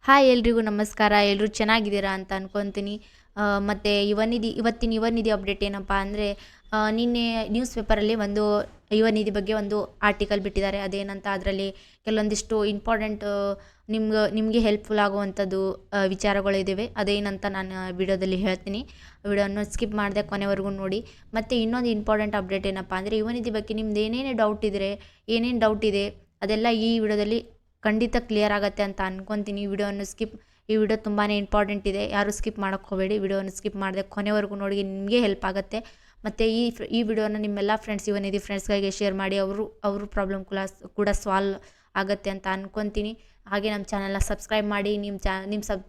Hi ಎಲ್ರಿಗೂ ನಮಸ್ಕಾರ. ಎಲ್ಲರೂ ಚೆನ್ನಾಗಿದ್ದೀರಾ ಅಂತ ಅನ್ಕೊತೀನಿ. ಮತ್ತು ಇವತ್ತಿನ ಯುವ ನಿಧಿ ಅಪ್ಡೇಟ್ ಏನಪ್ಪ ಅಂದರೆ, ನಿನ್ನೆ ನ್ಯೂಸ್ ಪೇಪರಲ್ಲಿ ಒಂದು ಯುವ ನಿಧಿ ಬಗ್ಗೆ ಒಂದು ಆರ್ಟಿಕಲ್ ಬಿಟ್ಟಿದ್ದಾರೆ. ಅದೇನಂತ ಅದರಲ್ಲಿ ಕೆಲವೊಂದಿಷ್ಟು ಇಂಪಾರ್ಟೆಂಟ್ ನಿಮಗೆ ಹೆಲ್ಪ್ಫುಲ್ ಆಗುವಂಥದ್ದು ವಿಚಾರಗಳಿದ್ದಾವೆ. ಅದೇನಂತ ನಾನು ವಿಡಿಯೋದಲ್ಲಿ ಹೇಳ್ತೀನಿ. ವಿಡಿಯೋನ ಸ್ಕಿಪ್ ಮಾಡದೆ ಕೊನೆವರೆಗೂ ನೋಡಿ. ಮತ್ತು ಇನ್ನೊಂದು ಇಂಪಾರ್ಟೆಂಟ್ ಅಪ್ಡೇಟ್ ಏನಪ್ಪ ಅಂದರೆ, ಯುವ ನಿಧಿ ಬಗ್ಗೆ ನಿಮ್ದು ಏನೇನು ಡೌಟ್ ಇದೆ ಅದೆಲ್ಲ ಈ ವಿಡಿಯೋದಲ್ಲಿ ಖಂಡಿತ ಕ್ಲಿಯರ್ ಆಗುತ್ತೆ ಅಂತ ಅನ್ಕೊತೀನಿ. ಈ ವಿಡಿಯೋ ತುಂಬಾ ಇಂಪಾರ್ಟೆಂಟ್ ಇದೆ. ಯಾರು ಸ್ಕಿಪ್ ಮಾಡೋಕ್ಕೆ ಹೋಗಬೇಡಿ. ವಿಡಿಯೋನ ಸ್ಕಿಪ್ ಮಾಡದೆ ಕೊನೆವರೆಗೂ ನೋಡಿ, ನಿಮಗೆ ಹೆಲ್ಪ್ ಆಗುತ್ತೆ. ಮತ್ತು ಈ ವಿಡಿಯೋನ ನಿಮ್ಮೆಲ್ಲ ಫ್ರೆಂಡ್ಸ್, ಯುವ ನಿಧಿ ಫ್ರೆಂಡ್ಸ್ಗಳಿಗೆ ಶೇರ್ ಮಾಡಿ. ಅವರು ಪ್ರಾಬ್ಲಮ್ ಕೂಡ ಸಾಲ್ವ್ ಆಗುತ್ತೆ ಅಂತ ಅನ್ಕೊತೀನಿ. ಹಾಗೆ ನಮ್ಮ ಚಾನಲ್ನ ಸಬ್ಸ್ಕ್ರೈಬ್ ಮಾಡಿ.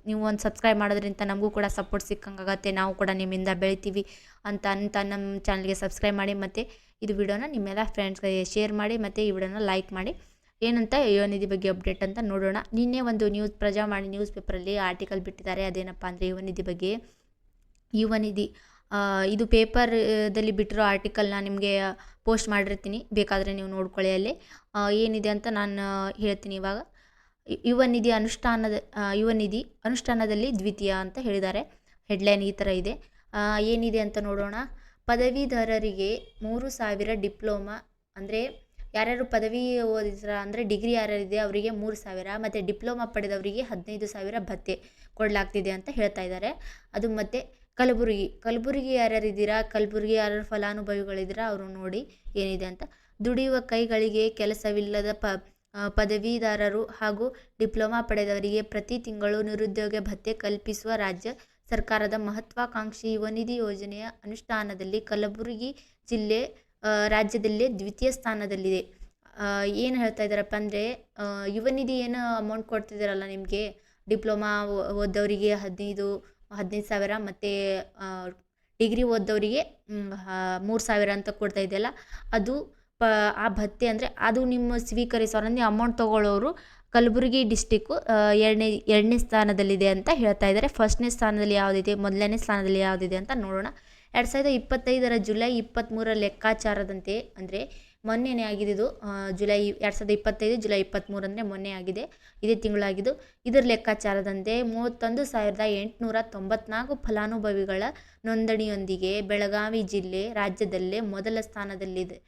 ನೀವು ಒಂದು ಸಬ್ಸ್ಕ್ರೈಬ್ ಮಾಡೋದ್ರಿಂದ ನಮಗೂ ಕೂಡ ಸಪೋರ್ಟ್ ಸಿಕ್ಕಂಗಾಗತ್ತೆ. ನಾವು ಕೂಡ ನಿಮ್ಮಿಂದ ಬೆಳಿತೀವಿ ಅಂತ ನಮ್ಮ ಚಾನಲ್ಗೆ ಸಬ್ಸ್ಕ್ರೈಬ್ ಮಾಡಿ. ಮತ್ತು ಇದು ವಿಡಿಯೋನ ನಿಮ್ಮೆಲ್ಲ ಫ್ರೆಂಡ್ಸ್ಗಳಿಗೆ ಶೇರ್ ಮಾಡಿ. ಮತ್ತು ಈ ವಿಡಿಯೋನ ಲೈಕ್ ಮಾಡಿ. ಏನಂತ ಯುವ ನಿಧಿ ಬಗ್ಗೆ ಅಪ್ಡೇಟ್ ಅಂತ ನೋಡೋಣ. ನಿನ್ನೆ ಒಂದು ಪ್ರಜಾವಾಣಿ ನ್ಯೂಸ್ ಪೇಪರಲ್ಲಿ ಆರ್ಟಿಕಲ್ ಬಿಟ್ಟಿದ್ದಾರೆ. ಅದೇನಪ್ಪ ಅಂದರೆ, ಯುವ ನಿಧಿ ಇದು ಪೇಪರ್ದಲ್ಲಿ ಬಿಟ್ಟಿರೋ ಆರ್ಟಿಕಲ್ನ ನಿಮಗೆ ಪೋಸ್ಟ್ ಮಾಡಿರ್ತೀನಿ, ಬೇಕಾದರೆ ನೀವು ನೋಡ್ಕೊಳ್ಳಿ. ಅಲ್ಲಿ ಏನಿದೆ ಅಂತ ನಾನು ಹೇಳ್ತೀನಿ ಇವಾಗ. ಯುವ ನಿಧಿ ಅನುಷ್ಠಾನದಲ್ಲಿ ದ್ವಿತೀಯ ಅಂತ ಹೇಳಿದ್ದಾರೆ. ಹೆಡ್ಲೈನ್ ಈ ಥರ ಇದೆ. ಏನಿದೆ ಅಂತ ನೋಡೋಣ. ಪದವೀಧರರಿಗೆ 3,000 ಡಿಪ್ಲೊಮಾ, ಅಂದರೆ ಯಾರ್ಯಾರು ಪದವಿ ಓದಿದ್ರ ಅಂದರೆ ಡಿಗ್ರಿ ಯಾರ್ಯಾರಿದೆ ಅವರಿಗೆ 3,000, ಮತ್ತು ಡಿಪ್ಲೊಮಾ ಪಡೆದವರಿಗೆ 15,000 ಭತ್ಯೆ ಕೊಡಲಾಗ್ತಿದೆ ಅಂತ ಹೇಳ್ತಾ ಇದ್ದಾರೆ. ಅದು ಮತ್ತು ಕಲಬುರಗಿ ಯಾರ್ಯಾರಿದ್ದೀರಾ, ಕಲಬುರಗಿ ಯಾರ್ಯಾರು ಫಲಾನುಭವಿಗಳಿದ್ದೀರಾ ಅವರು ನೋಡಿ ಏನಿದೆ ಅಂತ. ದುಡಿಯುವ ಕೈಗಳಿಗೆ ಕೆಲಸವಿಲ್ಲದ ಪದವೀಧರರು ಹಾಗೂ ಡಿಪ್ಲೊಮಾ ಪಡೆದವರಿಗೆ ಪ್ರತಿ ತಿಂಗಳು ನಿರುದ್ಯೋಗ ಭತ್ಯೆ ಕಲ್ಪಿಸುವ ರಾಜ್ಯ ಸರ್ಕಾರದ ಮಹತ್ವಾಕಾಂಕ್ಷಿ ಯುವ ನಿಧಿ ಯೋಜನೆಯ ಅನುಷ್ಠಾನದಲ್ಲಿ ಕಲಬುರಗಿ ಜಿಲ್ಲೆ ರಾಜ್ಯದಲ್ಲೇ ದ್ವಿತೀಯ ಸ್ಥಾನದಲ್ಲಿದೆ. ಏನು ಹೇಳ್ತಾ ಇದ್ದಾರಪ್ಪ ಅಂದರೆ, ಯುವ ನಿಧಿ ಏನು ಅಮೌಂಟ್ ಕೊಡ್ತಿದ್ದಾರಲ್ಲ ನಿಮಗೆ, ಡಿಪ್ಲೊಮಾ ಓದೋರಿಗೆ 15,000 ಮತ್ತು ಡಿಗ್ರಿ ಓದೋರಿಗೆ 3,000 ಅಂತ ಕೊಡ್ತಾ ಇದೆಯಲ್ಲ, ಅದು ಆ ಭತ್ಯೆ ಅಂದರೆ ಅದು ನಿಮ್ಮ ಸ್ವೀಕರಿಸೋರು ಅಂದರೆ ಅಮೌಂಟ್ ತೊಗೊಳ್ಳೋರು ಕಲಬುರಗಿ ಡಿಸ್ಟಿಕ್ಕು ಎರಡನೇ ಸ್ಥಾನದಲ್ಲಿದೆ ಅಂತ ಹೇಳ್ತಾ ಇದ್ದಾರೆ. ಫಸ್ಟ್ನೇ ಸ್ಥಾನದಲ್ಲಿ ಯಾವುದಿದೆ, ಮೊದಲನೇ ಸ್ಥಾನದಲ್ಲಿ ಯಾವುದಿದೆ ಅಂತ ನೋಡೋಣ. 2025 ಜುಲೈ 23 ಲೆಕ್ಕಾಚಾರದಂತೆ, ಅಂದರೆ ಮೊನ್ನೆನೇ ಆಗಿದೆ ಇದು. 2025 ಜುಲೈ 23 ಅಂದರೆ ಮೊನ್ನೆ ಆಗಿದೆ, ಇದೇ ತಿಂಗಳಾಗಿದ್ದು. ಇದರ ಲೆಕ್ಕಾಚಾರದಂತೆ 31,894 ಫಲಾನುಭವಿಗಳ ನೋಂದಣಿಯೊಂದಿಗೆ ಬೆಳಗಾವಿ ಜಿಲ್ಲೆ ರಾಜ್ಯದಲ್ಲೇ ಮೊದಲ ಸ್ಥಾನದಲ್ಲಿದೆ.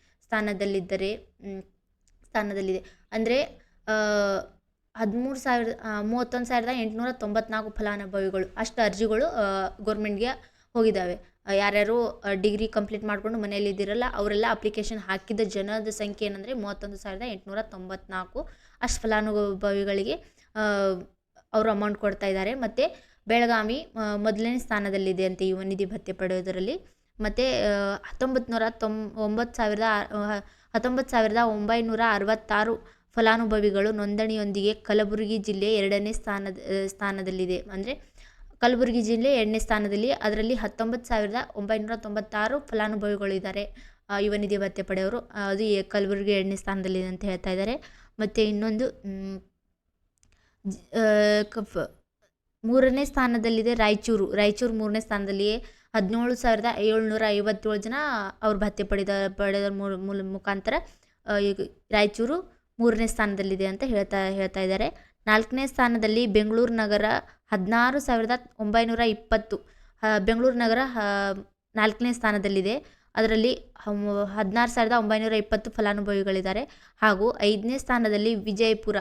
ಅಂದರೆ 31,894 ಫಲಾನುಭವಿಗಳು ಅಷ್ಟು ಅರ್ಜಿಗಳು ಗೌರ್ಮೆಂಟ್ಗೆ ಹೋಗಿದ್ದಾವೆ. ಯಾರ್ಯಾರು ಡಿಗ್ರಿ ಕಂಪ್ಲೀಟ್ ಮಾಡಿಕೊಂಡು ಮನೆಯಲ್ಲಿ ಇದ್ದಿರಲ್ಲ ಅವರೆಲ್ಲ ಅಪ್ಲಿಕೇಶನ್ ಹಾಕಿದ್ದ ಜನದ ಸಂಖ್ಯೆ ಏನಂದರೆ 31,894. ಅಷ್ಟು ಫಲಾನುಭವಿಗಳಿಗೆ ಅವರು ಅಮೌಂಟ್ ಕೊಡ್ತಾ ಇದ್ದಾರೆ. ಮತ್ತು ಬೆಳಗಾವಿ ಮೊದಲನೇ ಸ್ಥಾನದಲ್ಲಿದೆ ಅಂತ ಯುವ ನಿಧಿ ಭತ್ಯೆ ಪಡೆಯೋದರಲ್ಲಿ. ಮತ್ತು 19,966 ಫಲಾನುಭವಿಗಳು ನೋಂದಣಿಯೊಂದಿಗೆ ಕಲಬುರಗಿ ಜಿಲ್ಲೆ ಎರಡನೇ ಸ್ಥಾನದಲ್ಲಿದೆ. ಅಂದರೆ ಕಲಬುರಗಿ ಜಿಲ್ಲೆ ಎರಡನೇ ಸ್ಥಾನದಲ್ಲಿ, ಅದರಲ್ಲಿ 19,996 ಫಲಾನುಭವಿಗಳಿದ್ದಾರೆ ಯುವ ನಿಧಿ ಭತ್ಯೆ ಪಡೆಯೋರು. ಅದು ಕಲಬುರಗಿ ಎರಡನೇ ಸ್ಥಾನದಲ್ಲಿದೆ ಅಂತ ಹೇಳ್ತಾ ಇದ್ದಾರೆ. ಮತ್ತು ಇನ್ನೊಂದು ಮೂರನೇ ಸ್ಥಾನದಲ್ಲಿದೆ ರಾಯಚೂರು 3ನೇ ಸ್ಥಾನದಲ್ಲಿ 17,757 ಜನ ಅವ್ರು ಭತ್ಯೆ ಪಡೆದ ಮುಖಾಂತರ ರಾಯಚೂರು 3ನೇ ಸ್ಥಾನದಲ್ಲಿದೆ ಅಂತ ಹೇಳ್ತಾ ಇದ್ದಾರೆ. 4ನೇ ಸ್ಥಾನದಲ್ಲಿ ಬೆಂಗಳೂರು ನಗರ 16,920. ಬೆಂಗಳೂರು ನಗರ 4ನೇ ಸ್ಥಾನದಲ್ಲಿದೆ. ಅದರಲ್ಲಿ 16,920 ಫಲಾನುಭವಿಗಳಿದ್ದಾರೆ. ಹಾಗೂ 5ನೇ ಸ್ಥಾನದಲ್ಲಿ ವಿಜಯಪುರ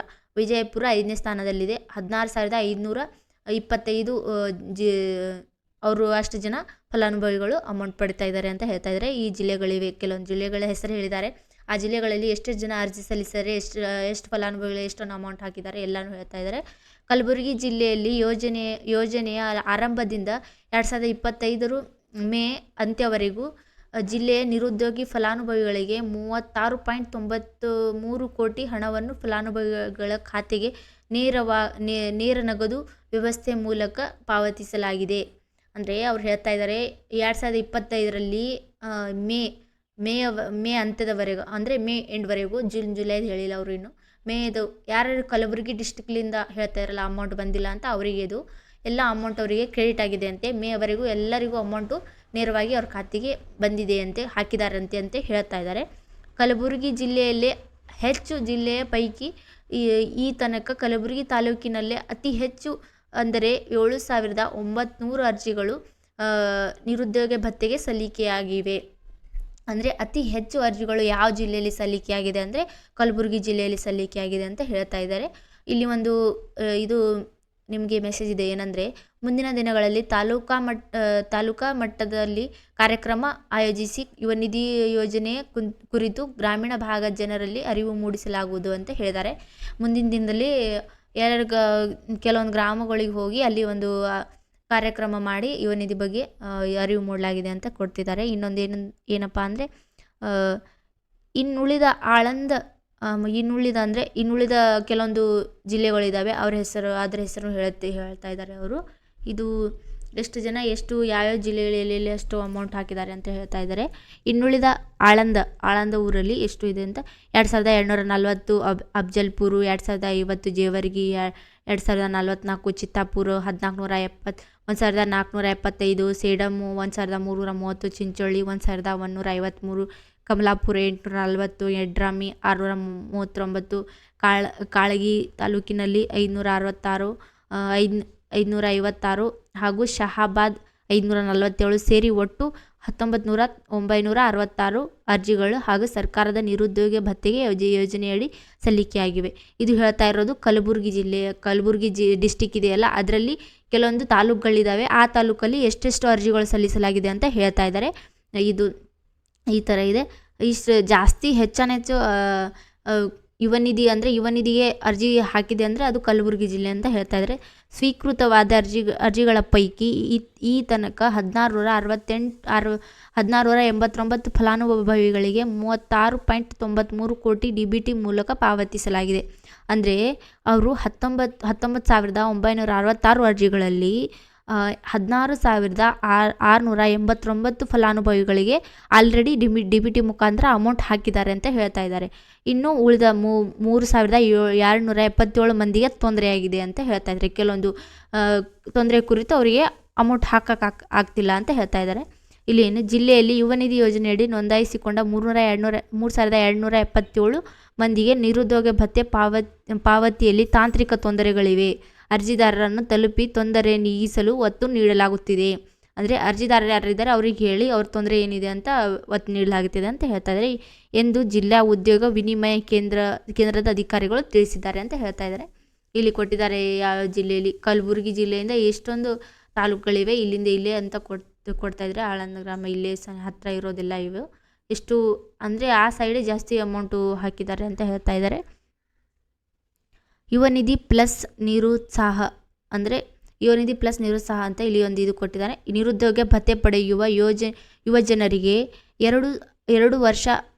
5ನೇ ಸ್ಥಾನದಲ್ಲಿದೆ. 16,525 ಅವರು ಅಷ್ಟು ಜನ ಫಲಾನುಭವಿಗಳು ಅಮೌಂಟ್ ಪಡಿತಾ ಇದ್ದಾರೆ ಅಂತ ಹೇಳ್ತಾ ಇದ್ದಾರೆ. ಈ ಜಿಲ್ಲೆಗಳಿವೆ, ಕೆಲವೊಂದು ಜಿಲ್ಲೆಗಳ ಹೆಸರು ಹೇಳಿದ್ದಾರೆ. ಆ ಜಿಲ್ಲೆಗಳಲ್ಲಿ ಎಷ್ಟು ಜನ ಅರ್ಜಿ ಸಲ್ಲಿಸಿದ್ದಾರೆ, ಎಷ್ಟು ಫಲಾನುಭವಿಗಳು ಎಷ್ಟನ್ನು ಅಮೌಂಟ್ ಹಾಕಿದ್ದಾರೆ ಎಲ್ಲನೂ ಹೇಳ್ತಾ ಇದ್ದಾರೆ. ಕಲಬುರಗಿ ಜಿಲ್ಲೆಯಲ್ಲಿ ಯೋಜನೆಯ ಆರಂಭದಿಂದ 2025 ಮೇ ಅಂತ್ಯವರೆಗೂ ಜಿಲ್ಲೆಯ ನಿರುದ್ಯೋಗಿ ಫಲಾನುಭವಿಗಳಿಗೆ 36.93 ಕೋಟಿ ಹಣವನ್ನು ಫಲಾನುಭವಿಗಳ ಖಾತೆಗೆ ನೇರ ನಗದು ವ್ಯವಸ್ಥೆ ಮೂಲಕ ಪಾವತಿಸಲಾಗಿದೆ. ಅಂದರೆ ಅವ್ರು ಹೇಳ್ತಾ ಇದ್ದಾರೆ 2025ರಲ್ಲಿ ಮೇ ಅಂತ್ಯದವರೆಗೂ, ಅಂದರೆ ಮೇ ಎಂಡ್ವರೆಗೂ, ಜುಲೈದು ಹೇಳಿಲ್ಲ ಅವರು ಇನ್ನು. ಮೇದು ಯಾರ್ಯಾರು ಕಲಬುರಗಿ ಡಿಸ್ಟಿಕ್ಲಿಂದ ಹೇಳ್ತಾ ಇರಲ್ಲ ಅಮೌಂಟ್ ಬಂದಿಲ್ಲ ಅಂತ, ಅವರಿಗೆ ಇದು ಎಲ್ಲ ಅಮೌಂಟ್ ಅವರಿಗೆ ಕ್ರೆಡಿಟ್ ಆಗಿದೆ ಅಂತೆ. ಮೇವರೆಗೂ ಎಲ್ಲರಿಗೂ ಅಮೌಂಟು ನೇರವಾಗಿ ಅವ್ರ ಖಾತೆಗೆ ಬಂದಿದೆ ಅಂತೆ, ಹಾಕಿದಾರಂತೆ ಅಂತ ಹೇಳ್ತಾ ಇದ್ದಾರೆ. ಕಲಬುರಗಿ ಜಿಲ್ಲೆಯಲ್ಲೇ ಹೆಚ್ಚು ಜಿಲ್ಲೆಯ ಪೈಕಿ ಈ ಈ ತನಕ ಕಲಬುರಗಿ ತಾಲೂಕಿನಲ್ಲೇ ಅತಿ ಹೆಚ್ಚು ಅಂದರೆ 7,900 ಅರ್ಜಿಗಳು ನಿರುದ್ಯೋಗ ಭತ್ಯೆಗೆ ಸಲ್ಲಿಕೆಯಾಗಿವೆ. ಅಂದರೆ ಅತಿ ಹೆಚ್ಚು ಅರ್ಜಿಗಳು ಯಾವ ಜಿಲ್ಲೆಯಲ್ಲಿ ಸಲ್ಲಿಕೆಯಾಗಿದೆ ಅಂದರೆ ಕಲಬುರಗಿ ಜಿಲ್ಲೆಯಲ್ಲಿ ಸಲ್ಲಿಕೆಯಾಗಿದೆ ಅಂತ ಹೇಳ್ತಾ ಇದ್ದಾರೆ. ಇಲ್ಲಿ ಒಂದು ಇದು ನಿಮಗೆ ಮೆಸೇಜ್ ಇದೆ, ಏನಂದರೆ ಮುಂದಿನ ದಿನಗಳಲ್ಲಿ ತಾಲೂಕಾ ಮಟ್ಟದಲ್ಲಿ ಕಾರ್ಯಕ್ರಮ ಆಯೋಜಿಸಿ ಯುವ ನಿಧಿ ಯೋಜನೆ ಕುರಿತು ಗ್ರಾಮೀಣ ಭಾಗದ ಜನರಲ್ಲಿ ಅರಿವು ಮೂಡಿಸಲಾಗುವುದು ಅಂತ ಹೇಳಿದ್ದಾರೆ. ಮುಂದಿನ ದಿನದಲ್ಲಿ ಕೆಲವೊಂದು ಗ್ರಾಮಗಳಿಗೆ ಹೋಗಿ ಅಲ್ಲಿ ಒಂದು ಕಾರ್ಯಕ್ರಮ ಮಾಡಿ ಯುವ ನಿಧಿ ಬಗ್ಗೆ ಅರಿವು ಮೂಡಲಾಗಿದೆ ಅಂತ ಕೊಡ್ತಿದ್ದಾರೆ. ಇನ್ನೊಂದು ಏನಪ್ಪ ಅಂದರೆ ಇನ್ನುಳಿದ ಇನ್ನುಳಿದ ಕೆಲವೊಂದು ಜಿಲ್ಲೆಗಳಿದ್ದಾವೆ, ಅದರ ಹೆಸರು ಹೇಳ್ತಾ ಇದ್ದಾರೆ ಅವರು. ಇದು ಎಷ್ಟು ಯಾವ್ಯಾವ ಜಿಲ್ಲೆಗಳಲ್ಲಿ ಎಷ್ಟು ಅಮೌಂಟ್ ಹಾಕಿದ್ದಾರೆ ಅಂತ ಹೇಳ್ತಾ ಇದ್ದಾರೆ. ಇನ್ನುಳಿದ ಆಳಂದ ಊರಲ್ಲಿ ಎಷ್ಟು ಇದೆ ಅಂತ 2,240 ಅಫ್ಜಲ್ಪುರ, 2,050 ಜೇವರ್ಗಿ, 2,044 ಚಿತ್ತಾಪುರ, 1,470 1,475 ಸೇಡಮ್ಮು, 1,330 ಚಿಂಚೋಳಿ, 1,153 ಕಮಲಾಪುರ, 840 ಯಡ್ರಾಮಿ, 639 ಕಾಳಗಿ ತಾಲೂಕಿನಲ್ಲಿ 556 ಹಾಗೂ ಶಹಾಬಾದ್ 547 ಸೇರಿ ಒಟ್ಟು 19,966 ಅರ್ಜಿಗಳು ಹಾಗೂ ಸರ್ಕಾರದ ನಿರುದ್ಯೋಗ ಭತ್ಯೆಗೆ ಯೋಜನೆಯಡಿ ಸಲ್ಲಿಕೆಯಾಗಿವೆ. ಇದು ಹೇಳ್ತಾ ಇರೋದು ಕಲಬುರಗಿ ಡಿಸ್ಟಿಕ್ ಇದೆಯಲ್ಲ, ಅದರಲ್ಲಿ ಕೆಲವೊಂದು ತಾಲೂಕುಗಳಿದ್ದಾವೆ. ಆ ತಾಲೂಕಲ್ಲಿ ಎಷ್ಟೆಷ್ಟು ಅರ್ಜಿಗಳು ಸಲ್ಲಿಸಲಾಗಿದೆ ಅಂತ ಹೇಳ್ತಾ ಇದ್ದಾರೆ. ಇದು ಈ ಥರ ಇದೆ. ಇಷ್ಟು ಜಾಸ್ತಿ ಹೆಚ್ಚು ಯುವ ನಿಧಿಗೆ ಅರ್ಜಿ ಹಾಕಿದೆ ಅಂದರೆ ಅದು ಕಲಬುರಗಿ ಜಿಲ್ಲೆ ಅಂತ ಹೇಳ್ತಾ ಇದ್ದಾರೆ. ಸ್ವೀಕೃತವಾದ ಅರ್ಜಿಗಳ ಪೈಕಿ ಈ ತನಕ 1,689 ಫಲಾನುಭವಿಗಳಿಗೆ 36.93 ಕೋಟಿ DBT ಮೂಲಕ ಪಾವತಿಸಲಾಗಿದೆ. ಅಂದರೆ ಅವರು 19,966 ಅರ್ಜಿಗಳಲ್ಲಿ 16,689 ಫಲಾನುಭವಿಗಳಿಗೆ ಆಲ್ರೆಡಿ DBT ಮುಖಾಂತರ ಅಮೌಂಟ್ ಹಾಕಿದ್ದಾರೆ ಅಂತ ಹೇಳ್ತಾ ಇದ್ದಾರೆ. ಇನ್ನು ಉಳಿದ 3,277 ಮಂದಿಗೆ ತೊಂದರೆಯಾಗಿದೆ ಅಂತ ಹೇಳ್ತಾ ಇದ್ದಾರೆ. ಕೆಲವೊಂದು ತೊಂದರೆ ಕುರಿತು ಅವರಿಗೆ ಅಮೌಂಟ್ ಆಗ್ತಿಲ್ಲ ಅಂತ ಹೇಳ್ತಾ ಇದ್ದಾರೆ. ಇಲ್ಲಿ ಏನು ಜಿಲ್ಲೆಯಲ್ಲಿ ಯುವ ನಿಧಿ ಯೋಜನೆಯಡಿ ನೋಂದಾಯಿಸಿಕೊಂಡ 3,277 ಮಂದಿಗೆ ನಿರುದ್ಯೋಗ ಭತ್ಯೆ ಪಾವತಿಯಲ್ಲಿ ತಾಂತ್ರಿಕ ತೊಂದರೆಗಳಿವೆ. ಅರ್ಜಿದಾರರನ್ನು ತಲುಪಿ ತೊಂದರೆ ನೀಗಿಸಲು ಒತ್ತು ನೀಡಲಾಗುತ್ತಿದೆ. ಅಂದರೆ ಅರ್ಜಿದಾರರು ಯಾರಿದ್ದಾರೆ ಅವ್ರಿಗೆ ಹೇಳಿ ಅವ್ರ ತೊಂದರೆ ಏನಿದೆ ಅಂತ ಒತ್ತು ನೀಡಲಾಗುತ್ತಿದೆ ಅಂತ ಹೇಳ್ತಾ ಇದ್ದಾರೆ ಎಂದು ಜಿಲ್ಲಾ ಉದ್ಯೋಗ ವಿನಿಮಯ ಕೇಂದ್ರದ ಅಧಿಕಾರಿಗಳು ತಿಳಿಸಿದ್ದಾರೆ ಅಂತ ಹೇಳ್ತಾ ಇದ್ದಾರೆ. ಇಲ್ಲಿ ಕೊಟ್ಟಿದ್ದಾರೆ ಯಾವ ಜಿಲ್ಲೆಯಲ್ಲಿ, ಕಲಬುರಗಿ ಜಿಲ್ಲೆಯಿಂದ ಎಷ್ಟೊಂದು ತಾಲೂಕುಗಳಿವೆ, ಇಲ್ಲಿಂದ ಇಲ್ಲೇ ಅಂತ ಕೊಡ್ತಾ ಇದ್ದಾರೆ. ಆಳಂದ ಗ್ರಾಮ ಇಲ್ಲೇ ಹತ್ತಿರ ಇರೋದಿಲ್ಲ. ಇವು ಎಷ್ಟು ಅಂದರೆ ಆ ಸೈಡೇ ಜಾಸ್ತಿ ಅಮೌಂಟು ಹಾಕಿದ್ದಾರೆ ಅಂತ ಹೇಳ್ತಾ ಇದ್ದಾರೆ. ಯುವ ನಿಧಿ ಪ್ಲಸ್ ನಿರುತ್ಸಾಹ ಅಂತ ಇಲ್ಲಿ ಒಂದು ಇದು ಕೊಟ್ಟಿದ್ದಾರೆ. ನಿರುದ್ಯೋಗ ಭತ್ಯೆ ಪಡೆಯುವ ಯುವ ಜನರಿಗೆ 2 ವರ್ಷ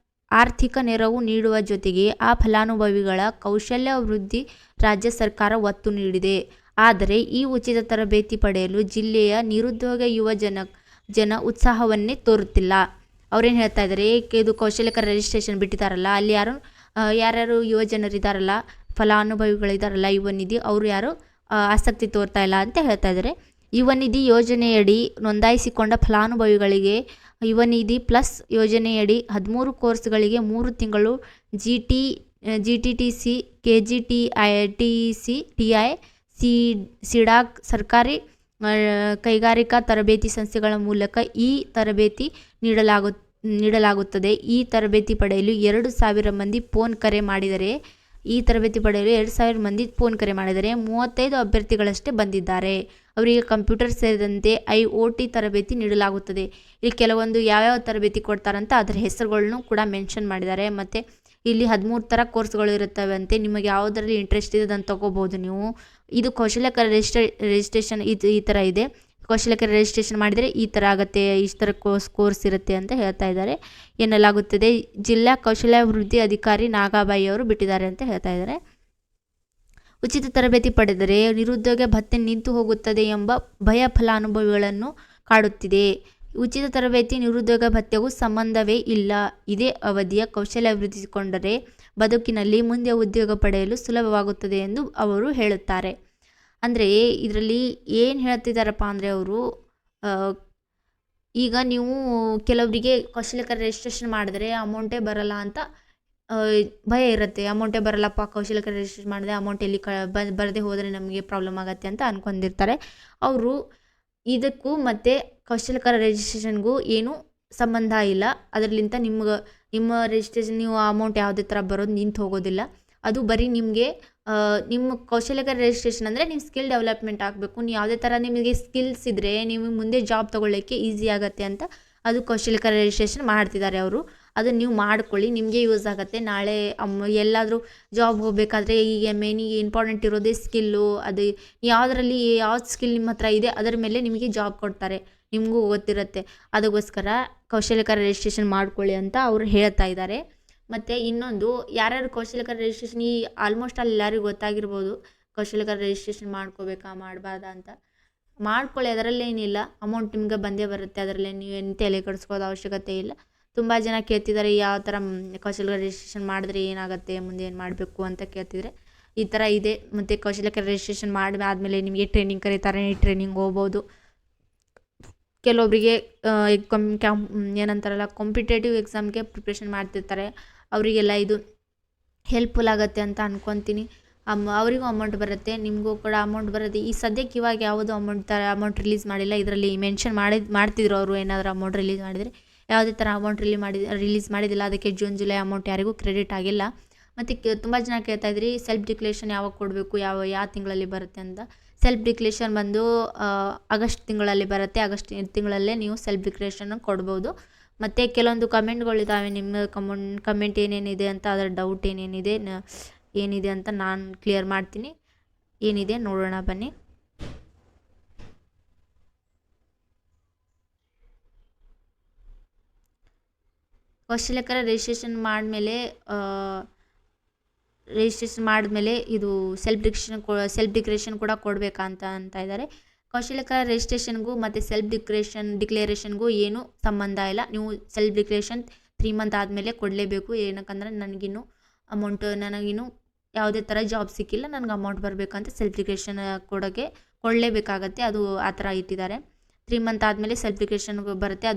ಆರ್ಥಿಕ ನೆರವು ನೀಡುವ ಜೊತೆಗೆ ಆ ಫಲಾನುಭವಿಗಳ ಕೌಶಲ್ಯ ವೃದ್ಧಿ ರಾಜ್ಯ ಸರ್ಕಾರ ಒತ್ತು ನೀಡಿದೆ. ಆದರೆ ಈ ಉಚಿತ ತರಬೇತಿ ಪಡೆಯಲು ಜಿಲ್ಲೆಯ ನಿರುದ್ಯೋಗ ಯುವ ಜನ ಉತ್ಸಾಹವನ್ನೇ ತೋರುತ್ತಿಲ್ಲ. ಅವ್ರೇನು ಹೇಳ್ತಾ ಇದ್ದಾರೆ, ಇದು ಕೌಶಲ್ಯಕರ ರಿಜಿಸ್ಟ್ರೇಷನ್ ಬಿಟ್ಟಿದ್ದಾರಲ್ಲ, ಅಲ್ಲಿ ಯಾರ್ಯಾರು ಯುವ ಜನರಿದ್ದಾರಲ್ಲ, ಫಲಾನುಭವಿಗಳಿದ್ದಾರಲ್ಲ ಯುವ ನಿಧಿ, ಅವರು ಯಾರು ಆಸಕ್ತಿ ತೋರ್ತಾ ಇಲ್ಲ ಅಂತ ಹೇಳ್ತಾ ಇದ್ದಾರೆ. ಯುವ ನಿಧಿ ಯೋಜನೆಯಡಿ ನೋಂದಾಯಿಸಿಕೊಂಡ ಫಲಾನುಭವಿಗಳಿಗೆ ಯುವ ನಿಧಿ ಪ್ಲಸ್ ಯೋಜನೆಯಡಿ 13 ಕೋರ್ಸ್ಗಳಿಗೆ 3 ತಿಂಗಳು GTTC, KGTITC, TI, ಸಿಡಾಕ್ ಸರ್ಕಾರಿ ಕೈಗಾರಿಕಾ ತರಬೇತಿ ಸಂಸ್ಥೆಗಳ ಮೂಲಕ ಈ ತರಬೇತಿ ನೀಡಲಾಗುತ್ತದೆ. ಈ ತರಬೇತಿ ಪಡೆಯಲು 2,000 ಮಂದಿ ಫೋನ್ ಕರೆ ಮಾಡಿದರೆ 35 ಅಭ್ಯರ್ಥಿಗಳಷ್ಟೇ ಬಂದಿದ್ದಾರೆ. ಅವರಿಗೆ ಕಂಪ್ಯೂಟರ್ ಸೇರಿದಂತೆ IoT ತರಬೇತಿ ನೀಡಲಾಗುತ್ತದೆ. ಇಲ್ಲಿ ಕೆಲವೊಂದು ಯಾವ್ಯಾವ ತರಬೇತಿ ಕೊಡ್ತಾರಂತ ಅದರ ಹೆಸರುಗಳನ್ನು ಕೂಡ ಮೆನ್ಷನ್ ಮಾಡಿದ್ದಾರೆ. ಮತ್ತು ಇಲ್ಲಿ 13 ಥರ ಕೋರ್ಸ್ಗಳು ಇರುತ್ತವೆ ಅಂತೆ. ನಿಮಗೆ ಯಾವುದರಲ್ಲಿ ಇಂಟ್ರೆಸ್ಟ್ ಇದೆ ಅದನ್ನು ತೊಗೋಬೋದು ನೀವು. ಇದು ಕೌಶಲ್ಯಕರ ರಿಜಿಸ್ಟ್ರೇಷನ್ ಈ ಥರ ಇದೆ. ಕೌಶಲ್ಯಕರ ರಿಜಿಸ್ಟ್ರೇಷನ್ ಮಾಡಿದರೆ ಈ ಥರ ಆಗುತ್ತೆ, ಇಷ್ಟು ಥರ ಕೋರ್ಸ್ ಇರುತ್ತೆ ಅಂತ ಹೇಳ್ತಾ ಇದ್ದಾರೆ. ಎನ್ನಲಾಗುತ್ತದೆ ಜಿಲ್ಲಾ ಕೌಶಲ್ಯಾಭಿವೃದ್ಧಿ ಅಧಿಕಾರಿ ನಾಗಾಬಾಯಿ ಅವರು ಬಿಟ್ಟಿದ್ದಾರೆ ಅಂತ ಹೇಳ್ತಾ ಇದ್ದಾರೆ. ಉಚಿತ ತರಬೇತಿ ಪಡೆದರೆ ನಿರುದ್ಯೋಗ ಭತ್ಯೆ ನಿಂತು ಹೋಗುತ್ತದೆ ಎಂಬ ಭಯ ಫಲಾನುಭವಿಗಳನ್ನು ಕಾಡುತ್ತಿದೆ. ಉಚಿತ ತರಬೇತಿ ನಿರುದ್ಯೋಗ ಭತ್ಯೆಗೂ ಸಂಬಂಧವೇ ಇಲ್ಲ. ಇದೇ ಅವಧಿಯ ಕೌಶಲ್ಯಾಭಿವೃದ್ಧಿಸಿಕೊಂಡರೆ ಬದುಕಿನಲ್ಲಿ ಮುಂದೆ ಉದ್ಯೋಗ ಪಡೆಯಲು ಸುಲಭವಾಗುತ್ತದೆ ಎಂದು ಅವರು ಹೇಳುತ್ತಾರೆ. ಅಂದರೆ ಇದರಲ್ಲಿ ಏನು ಹೇಳ್ತಿದ್ದಾರಪ್ಪ ಅಂದರೆ ಅವರು, ಈಗ ನೀವು ಕೆಲವರಿಗೆ ಕೌಶಲ್ಯಕರ ರಿಜಿಸ್ಟ್ರೇಷನ್ ಮಾಡಿದ್ರೆ ಅಮೌಂಟೇ ಬರಲ್ಲ ಅಂತ ಭಯ ಇರುತ್ತೆ, ಅಮೌಂಟೇ ಬರಲ್ಲಪ್ಪ, ಕೌಶಲ್ಯ ರಿಜಿಸ್ಟ್ರೇಷನ್ ಮಾಡಿದೆ ಅಮೌಂಟ್ ಎಲ್ಲಿ ಬರದೇ ಹೋದರೆ ನಮಗೆ ಪ್ರಾಬ್ಲಮ್ ಆಗುತ್ತೆ ಅಂತ ಅಂದ್ಕೊಂಡಿರ್ತಾರೆ. ಅವರು ಇದಕ್ಕೂ ಮತ್ತು ಕೌಶಲ್ಯ ರಿಜಿಸ್ಟ್ರೇಷನ್ಗೂ ಏನೂ ಸಂಬಂಧ ಇಲ್ಲ. ಅದರಲ್ಲಿಂತ ನಿಮ್ಮ ರಿಜಿಸ್ಟ್ರೇಷನ್ ನೀವು ಅಮೌಂಟ್ ಯಾವುದೇ ಥರ ಬರೋದು ನಿಂತು ಹೋಗೋದಿಲ್ಲ. ಅದು ಬರೀ ನಿಮಗೆ ನಿಮ್ಮ ಕೌಶಲ್ಯ ರಿಜಿಸ್ಟ್ರೇಷನ್ ಅಂದರೆ ನೀವು ಸ್ಕಿಲ್ ಡೆವಲಪ್ಮೆಂಟ್ ಆಗಬೇಕು. ನೀವು ಯಾವುದೇ ಥರ ನಿಮಗೆ ಸ್ಕಿಲ್ಸ್ ಇದ್ದರೆ ನೀವು ಮುಂದೆ ಜಾಬ್ ತೊಗೊಳ್ಳೋಕ್ಕೆ ಈಸಿ ಆಗುತ್ತೆ ಅಂತ ಅದು ಕೌಶಲ್ಯ ರಿಜಿಸ್ಟ್ರೇಷನ್ ಮಾಡ್ತಿದ್ದಾರೆ ಅವರು. ಅದನ್ನು ನೀವು ಮಾಡ್ಕೊಳ್ಳಿ, ನಿಮಗೆ ಯೂಸ್ ಆಗುತ್ತೆ. ನಾಳೆ ಎಲ್ಲಾದರೂ ಜಾಬ್ ಹೋಗಬೇಕಾದ್ರೆ ಈಗ ಮೇನ್ ಇಂಪಾರ್ಟೆಂಟ್ ಇರೋದೇ ಸ್ಕಿಲ್ಲು. ಅದು ಯಾವುದರಲ್ಲಿ ಯಾವ್ದು ಸ್ಕಿಲ್ ನಿಮ್ಮ ಹತ್ರ ಇದೆ ಅದರ ಮೇಲೆ ನಿಮಗೆ ಜಾಬ್ ಕೊಡ್ತಾರೆ, ನಿಮಗೂ ಗೊತ್ತಿರುತ್ತೆ. ಅದಕ್ಕೋಸ್ಕರ ಕೌಶಲ್ಯ ರಿಜಿಸ್ಟ್ರೇಷನ್ ಮಾಡ್ಕೊಳ್ಳಿ ಅಂತ ಅವರು ಹೇಳ್ತಾ ಇದ್ದಾರೆ. ಮತ್ತು ಇನ್ನೊಂದು, ಯಾರ್ಯಾರು ಕೌಶಲ್ಯ ರಿಜಿಸ್ಟ್ರೇಷನ್ ಆಲ್ಮೋಸ್ಟ್ ಅಲ್ಲಿ ಎಲ್ಲರಿಗೂ ಗೊತ್ತಾಗಿರ್ಬೋದು ಕೌಶಲ್ಯ ರಿಜಿಸ್ಟ್ರೇಷನ್ ಮಾಡ್ಕೋಬೇಕಾ ಮಾಡಬಾರ್ದಾ ಅಂತ. ಮಾಡ್ಕೊಳ್ಳಿ, ಅದರಲ್ಲೇನಿಲ್ಲ, ಅಮೌಂಟ್ ನಿಮ್ಗೆ ಬಂದೇ ಬರುತ್ತೆ. ಅದರಲ್ಲೇ ನೀವೇನು ತಲೆ ಕೆಡಿಸ್ಕೊಳ್ಳೋದು ಅವಶ್ಯಕತೆ ಇಲ್ಲ. ತುಂಬ ಜನ ಕೇಳ್ತಿದ್ದಾರೆ ಯಾವ ಥರ ಕೌಶಲ್ಯ ರಿಜಿಸ್ಟ್ರೇಷನ್ ಮಾಡಿದ್ರೆ ಏನಾಗುತ್ತೆ, ಮುಂದೆ ಏನು ಮಾಡಬೇಕು ಅಂತ ಕೇಳ್ತಿದ್ರೆ ಈ ಥರ ಇದೆ. ಮತ್ತು ಕೌಶಲ್ಯ ರಿಜಿಸ್ಟ್ರೇಷನ್ ಆದಮೇಲೆ ನಿಮಗೆ ಟ್ರೈನಿಂಗ್ ಕರೀತಾರೆ, ಟ್ರೈನಿಂಗ್ ಹೋಗ್ಬೋದು. ಕೆಲವೊಬ್ಬರಿಗೆ ಏನಂತಾರಲ್ಲ ಕಾಂಪಿಟೇಟಿವ್ ಎಕ್ಸಾಮ್ಗೆ ಪ್ರಿಪ್ರೇಷನ್ ಮಾಡ್ತಿರ್ತಾರೆ, ಅವರಿಗೆಲ್ಲ ಇದು ಹೆಲ್ಪ್ಫುಲ್ ಆಗುತ್ತೆ ಅಂತ ಅಂದ್ಕೊತೀನಿ. ಅವರಿಗೂ ಅಮೌಂಟ್ ಬರುತ್ತೆ, ನಿಮಗೂ ಕೂಡ ಅಮೌಂಟ್ ಬರುತ್ತೆ. ಈ ಸದ್ಯಕ್ಕೆ ಇವಾಗ ಯಾವುದು ಅಮೌಂಟ್ ರಿಲೀಸ್ ಮಾಡಿಲ್ಲ. ಇದರಲ್ಲಿ ಮೆನ್ಷನ್ ಮಾಡ್ತಿದ್ರು ಅವರು, ಏನಾದರೂ ಅಮೌಂಟ್ ರಿಲೀಸ್ ಮಾಡಿದರೆ. ಯಾವುದೇ ಥರ ಅಮೌಂಟ್ ರಿಲೀಸ್ ಮಾಡಿದಿಲ್ಲ. ಅದಕ್ಕೆ ಜೂನ್ ಜುಲೈ ಅಮೌಂಟ್ ಯಾರಿಗೂ ಕ್ರೆಡಿಟ್ ಆಗಿಲ್ಲ. ಮತ್ತು ತುಂಬ ಜನ ಕೇಳ್ತಾಯಿದ್ರಿ ಸೆಲ್ಫ್ ಡಿಕ್ಲೇಷನ್ ಯಾವಾಗ ಕೊಡಬೇಕು, ಯಾವ ತಿಂಗಳಲ್ಲಿ ಬರುತ್ತೆ ಅಂತ. ಸೆಲ್ಫ್ ಡಿಕ್ಲೇಷನ್ ಬಂದು ಆಗಸ್ಟ್ ತಿಂಗಳಲ್ಲಿ ಬರುತ್ತೆ. ಆಗಸ್ಟ್ ತಿಂಗಳಲ್ಲೇ ನೀವು ಸೆಲ್ಫ್ ಡಿಕ್ಲೇಷನ್ ಕೊಡ್ಬೋದು. ಮತ್ತು ಕೆಲವೊಂದು ಕಮೆಂಟ್ಗಳಿದ್ದಾವೆ, ನಿಮ್ಮ ಕಮೆಂಟ್ ಏನೇನಿದೆ ಅಂತ, ಅದರ ಡೌಟ್ ಏನಿದೆ ಅಂತ ನಾನು ಕ್ಲಿಯರ್ ಮಾಡ್ತೀನಿ. ಏನಿದೆ ನೋಡೋಣ ಬನ್ನಿ. ಕೌಶಲ್ಯಕರ ರಿಜಿಸ್ಟ್ರೇಷನ್ ಮಾಡಿದ್ಮೇಲೆ ಇದು ಸೆಲ್ಫ್ ಡಿಕ್ಲೇಷನ್ ಕೂಡ ಕೊಡಬೇಕಾ ಅಂತ ಇದ್ದಾರೆ. ಕೌಶಲ್ಯಕರ ರಿಜಿಸ್ಟ್ರೇಷನ್ಗೂ ಮತ್ತು ಸೆಲ್ಫ್ ಡಿಕ್ಲೇರೇಷನ್ಗೂ ಏನೂ ಸಂಬಂಧ ಇಲ್ಲ. ನೀವು ಸೆಲ್ಫ್ ಡಿಕ್ಲೇಷನ್ 3 ಮಂತ್ ಆದಮೇಲೆ ಕೊಡಲೇಬೇಕು. ಏನಕ್ಕಂದ್ರೆ ನನಗಿನ್ನೂ ಯಾವುದೇ ಥರ ಜಾಬ್ ಸಿಕ್ಕಿಲ್ಲ, ನನಗೆ ಅಮೌಂಟ್ ಬರಬೇಕಂತ ಸೆಲ್ಫ್ ಡಿಕ್ಲೇಷನ್ ಕೊಡಲೇಬೇಕಾಗತ್ತೆ. ಅದು ಆ ಥರ ಇಟ್ಟಿದ್ದಾರೆ. 3 ಮಂತ್ ಆದಮೇಲೆ ಸೆಲ್ಫ್ ಡಿಕ್ಲೇಷನ್ ಬರುತ್ತೆ.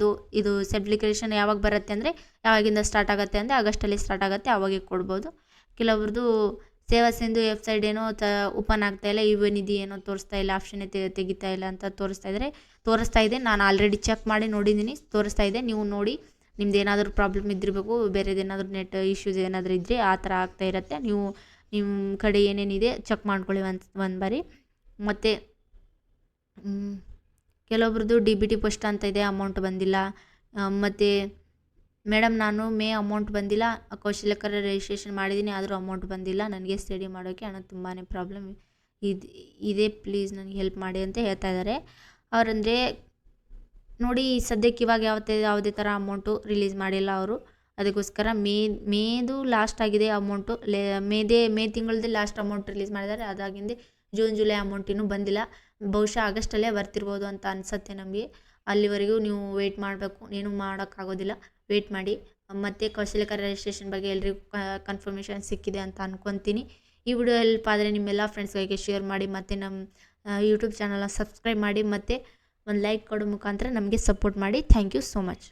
ಇದು ಸೆಲ್ಫ್ ಡಿಕ್ಲೇಷನ್ ಯಾವಾಗ ಬರುತ್ತೆ ಅಂದರೆ, ಯಾವಾಗಿಂದ ಸ್ಟಾರ್ಟ್ ಆಗುತ್ತೆ ಅಂದರೆ ಆಗಸ್ಟಲ್ಲಿ ಸ್ಟಾರ್ಟ್ ಆಗುತ್ತೆ, ಆವಾಗೇ ಕೊಡ್ಬೋದು. ಕೆಲವ್ರದ್ದು ಸೇವಾ ಸಿಂಧು ವೆಬ್ಸೈಟ್ ಏನೋ ಓಪನ್ ಆಗ್ತಾಯಿಲ್ಲ, ಯುವನಿಧಿ ಏನೋ ತೋರಿಸ್ತಾ ಇಲ್ಲ, ಆಪ್ಷನ್ನೇ ತೆಗಿತಾ ಇಲ್ಲ ಅಂತ ತೋರಿಸ್ತಾ ಇದೆ. ನಾನು ಆಲ್ರೆಡಿ ಚೆಕ್ ಮಾಡಿ ನೋಡಿದ್ದೀನಿ, ತೋರಿಸ್ತಾ ಇದೆ. ನೀವು ನೋಡಿ, ನಿಮ್ದು ಏನಾದರೂ ಪ್ರಾಬ್ಲಮ್ ಇದ್ದಿರಬೇಕು, ಬೇರೆದೇನಾದರೂ ನೆಟ್ ಇಶ್ಯೂಸ್ ಏನಾದರೂ ಇದ್ದರೆ ಆ ಥರ ಆಗ್ತಾ ಇರುತ್ತೆ. ನೀವು ನಿಮ್ಮ ಕಡೆ ಏನೇನಿದೆ ಚೆಕ್ ಮಾಡ್ಕೊಳ್ಳಿ ಒಂದು ಬಾರಿ. ಮತ್ತು ಕೆಲವೊಬ್ರದ್ದು DBT ಪೋಸ್ಟ್ ಅಂತ ಇದೆ, ಅಮೌಂಟ್ ಬಂದಿಲ್ಲ. ಮತ್ತು ಮೇಡಮ್ ನಾನು ಅಮೌಂಟ್ ಬಂದಿಲ್ಲ, ಕೌಶಲ್ಯಕರ ರಿಜಿಸ್ಟ್ರೇಷನ್ ಮಾಡಿದ್ದೀನಿ, ಆದರೂ ಅಮೌಂಟ್ ಬಂದಿಲ್ಲ, ನನಗೆ ಸ್ಟಡಿ ಮಾಡೋಕ್ಕೆ ಹಣ ತುಂಬಾ ಪ್ರಾಬ್ಲಮ್ ಇದೆ, ಪ್ಲೀಸ್ ನನಗೆ ಹೆಲ್ಪ್ ಮಾಡಿ ಅಂತ ಹೇಳ್ತಾ ಇದ್ದಾರೆ. ಅವರಂದರೆ ನೋಡಿ, ಸದ್ಯಕ್ಕೆ ಇವಾಗ ಯಾವುದೇ ಥರ ಅಮೌಂಟು ರಿಲೀಸ್ ಮಾಡಿಲ್ಲ ಅವರು. ಅದಕ್ಕೋಸ್ಕರ ಮೇದು ಲಾಸ್ಟ್ ಆಗಿದೆ ಅಮೌಂಟು. ಮೇ ತಿಂಗಳದ್ದು ಲಾಸ್ಟ್ ಅಮೌಂಟ್ ರಿಲೀಸ್ ಮಾಡಿದ್ದಾರೆ. ಅದಾಗಿಂದ ಜೂನ್ ಜುಲೈ ಅಮೌಂಟ್ ಇನ್ನೂ ಬಂದಿಲ್ಲ. ಬಹುಶಃ ಆಗಸ್ಟಲ್ಲೇ ಬರ್ತಿರ್ಬೋದು ಅಂತ ಅನಿಸುತ್ತೆ ನಮಗೆ. ಅಲ್ಲಿವರೆಗೂ ನೀವು ವೆಯ್ಟ್ ಮಾಡಬೇಕು, ಏನೂ ಮಾಡೋಕ್ಕಾಗೋದಿಲ್ಲ, ವೆಯ್ಟ್ ಮಾಡಿ. ಮತ್ತು ಕೌಶಲ್ಯಕರ ರಿಜಿಸ್ಟ್ರೇಷನ್ ಬಗ್ಗೆ ಎಲ್ರಿಗೂ ಕನ್ಫರ್ಮೇಷನ್ ಸಿಕ್ಕಿದೆ ಅಂತ ಅಂದ್ಕೊತೀನಿ. ಈ ವಿಡಿಯೋ ಹೆಲ್ಪ್ ಆದರೆ ನಿಮ್ಮೆಲ್ಲ ಫ್ರೆಂಡ್ಸ್ಗಳಿಗೆ ಶೇರ್ ಮಾಡಿ, ಮತ್ತು ನಮ್ಮ ಯೂಟ್ಯೂಬ್ ಚಾನಲ್ನ ಸಬ್ಸ್ಕ್ರೈಬ್ ಮಾಡಿ, ಮತ್ತು ಒಂದು ಲೈಕ್ ಕೊಡೋ ಮುಖಾಂತರ ನಮಗೆ ಸಪೋರ್ಟ್ ಮಾಡಿ. Thank you so much.